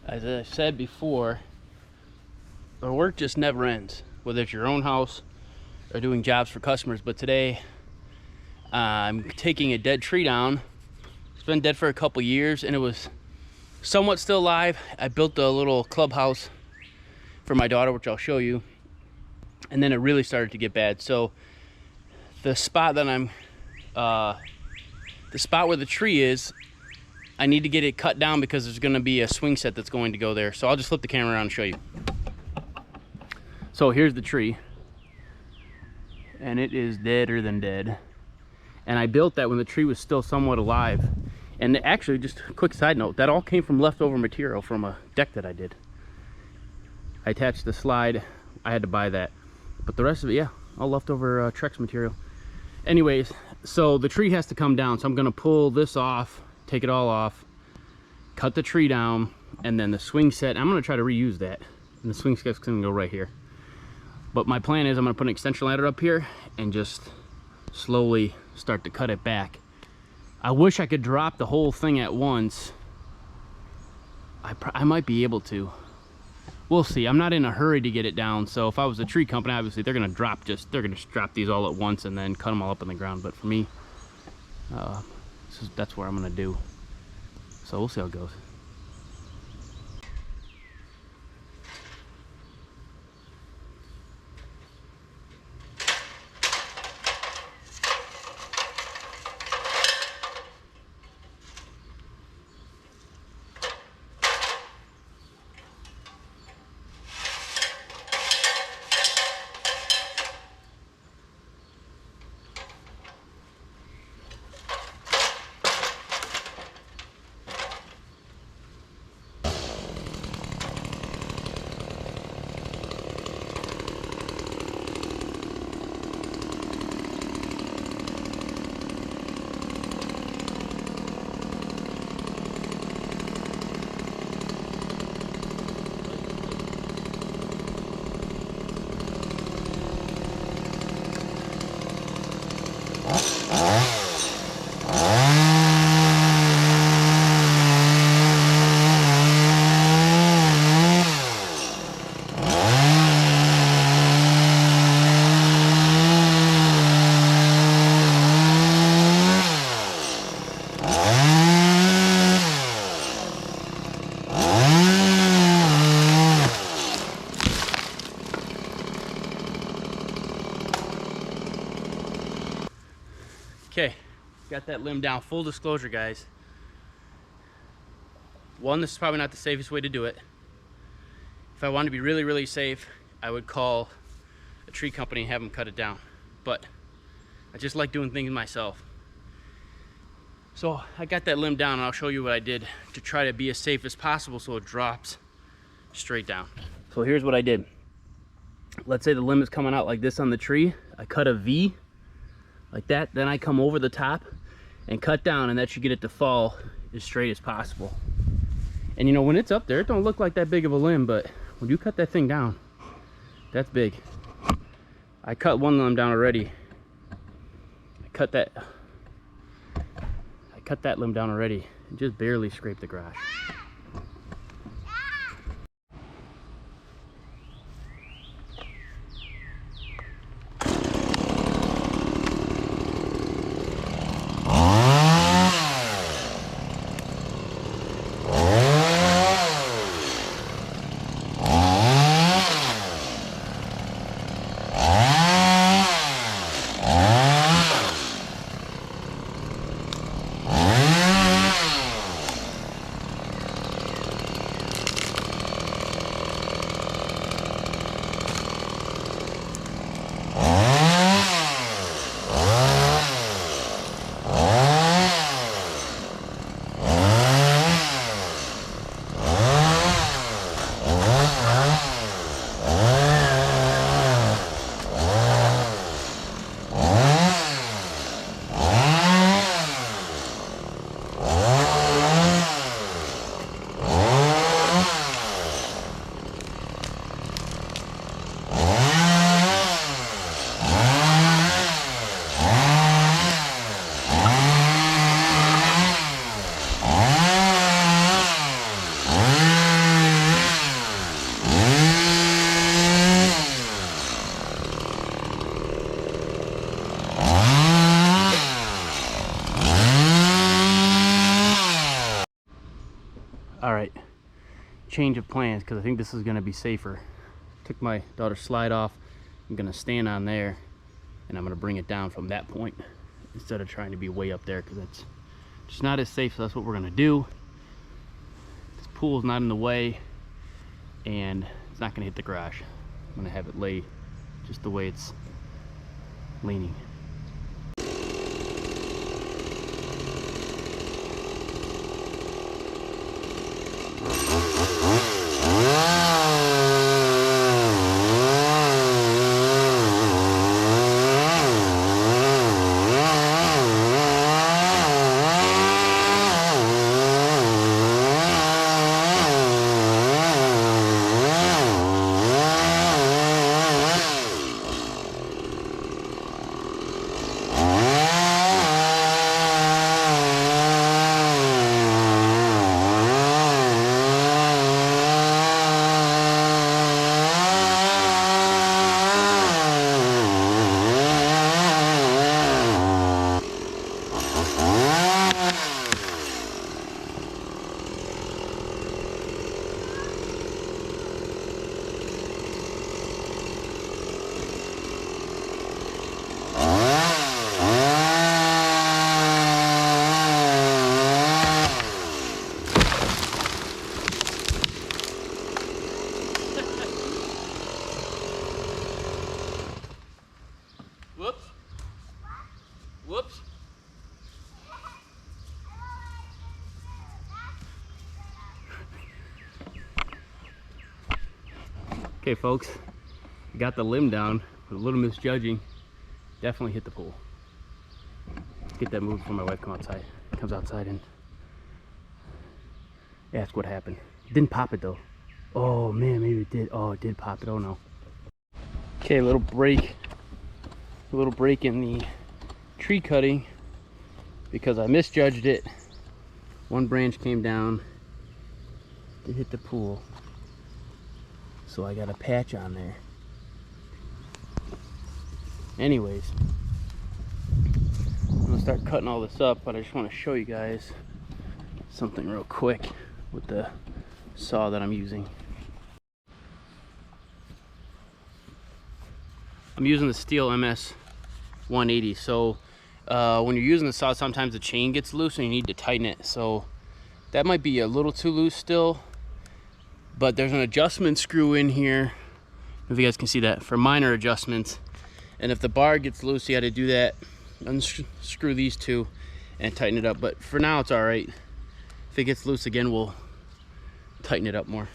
As I said before, the work just never ends, whether it's your own house or doing jobs for customers. But today, I'm taking a dead tree down. It's been dead for a couple years and it was somewhat still alive. I built a little clubhouse for my daughter, which I'll show you. And then it really started to get bad. So the spot that the spot where the tree is, I need to get it cut down because there's gonna be a swing set that's going to go there. So I'll just flip the camera around and show you. So here's the tree. And it is deader than dead. And I built that when the tree was still somewhat alive. And actually, just a quick side note, that all came from leftover material from a deck that I did. I attached the slide, I had to buy that. But the rest of it, yeah, all leftover Trex material. Anyways, so the tree has to come down. So I'm gonna pull this off, take it all off, cut the tree down, and then the swing set, I'm gonna try to reuse that. And the swing set's gonna go right here. But my plan is I'm gonna put an extension ladder up here and just slowly start to cut it back. I wish I could drop the whole thing at once. I might be able to. We'll see. I'm not in a hurry to get it down. So if I was a tree company, obviously they're gonna just drop these all at once and then cut them all up in the ground. But for me, that's what I'm gonna do. So we'll see how it goes. Okay, got that limb down. Full disclosure, guys. One, this is probably not the safest way to do it. If I wanted to be really, really safe, I would call a tree company and have them cut it down. But I just like doing things myself. So I got that limb down and I'll show you what I did to try to be as safe as possible so it drops straight down. So here's what I did. Let's say the limb is coming out like this on the tree. I cut a V like that, then I come over the top and cut down, and that should get it to fall as straight as possible. And you know, when it's up there, it don't look like that big of a limb, but when you cut that thing down, that's big. I cut one limb down already. I cut that limb down already and just barely scraped the garage. change of plans because I think this is going to be safer. Took my daughter's slide off. I'm going to stand on there and I'm going to bring it down from that point instead of trying to be way up there because it's just not as safe. So that's what we're going to do. This pool is not in the way and it's not going to hit the garage. I'm going to have it lay just the way it's leaning. Whoops. Whoops. Okay, folks, I got the limb down, a little misjudging. Definitely hit the pool. Get that moved before my wife comes outside and ask what happened. Didn't pop it though. Oh man, maybe it did. Oh, it did pop it. Oh no. Okay, a little break in the tree cutting because I misjudged it. One branch came down to hit the pool, so I got a patch on there. Anyways, I'm gonna start cutting all this up, but I just want to show you guys something real quick with the saw that I'm using. I'm using the Steel MS 180. So when you're using the saw, sometimes the chain gets loose and you need to tighten it. So that might be a little too loose still, but there's an adjustment screw in here, if you guys can see that, for minor adjustments. And if the bar gets loose, you got to do that, unscrew these two and tighten it up. But for now it's all right. If it gets loose again, we'll tighten it up more.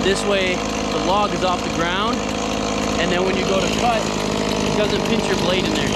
This way the log is off the ground, and then when you go to cut, it doesn't pinch your blade in there.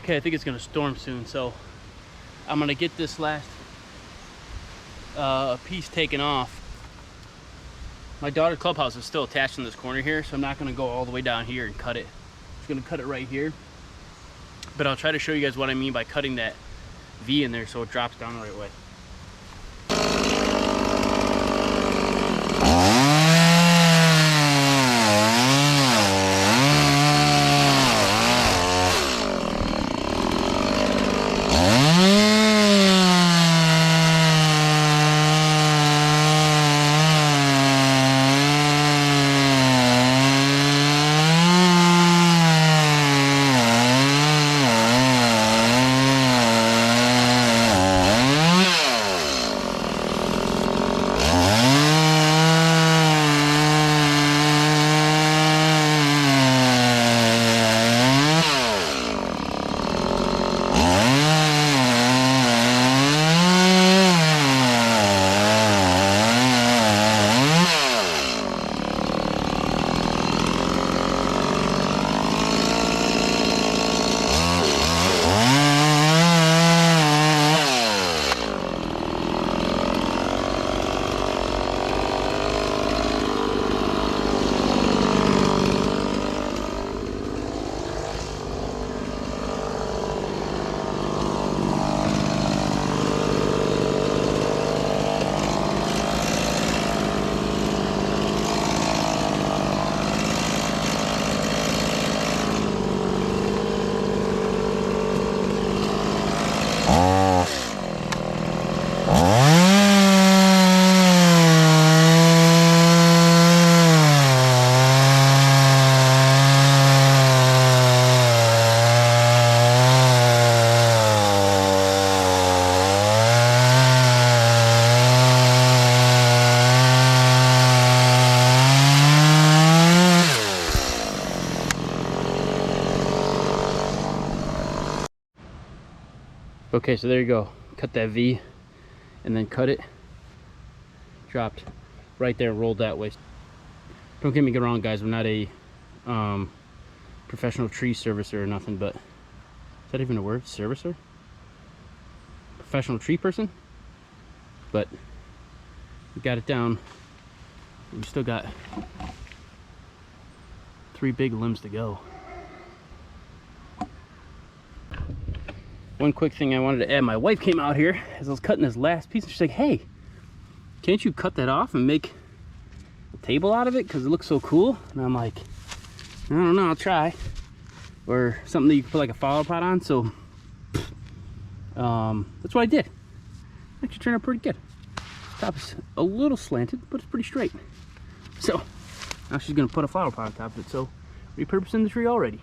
Okay, I think it's gonna storm soon, so I'm gonna get this last piece taken off. My daughter's clubhouse is still attached in this corner here, so I'm not gonna go all the way down here and cut it. I'm just gonna cut it right here. But I'll try to show you guys what I mean by cutting that V in there so it drops down the right way. Okay, so there you go. Cut that V and then cut it. Dropped right there, rolled that way. Don't get me wrong, guys, I'm not a professional tree servicer or nothing, but is that even a word? Servicer? Professional tree person? But we got it down. We still got 3 big limbs to go. One quick thing I wanted to add, my wife came out here as I was cutting this last piece and she's like, hey, can't you cut that off and make a table out of it because it looks so cool? And I'm like, I don't know, I'll try. Or something that you can put like a flower pot on. So that's what I did. Actually turned out pretty good. Top is a little slanted, but it's pretty straight. So now she's gonna put a flower pot on top of it. So repurposing the tree already.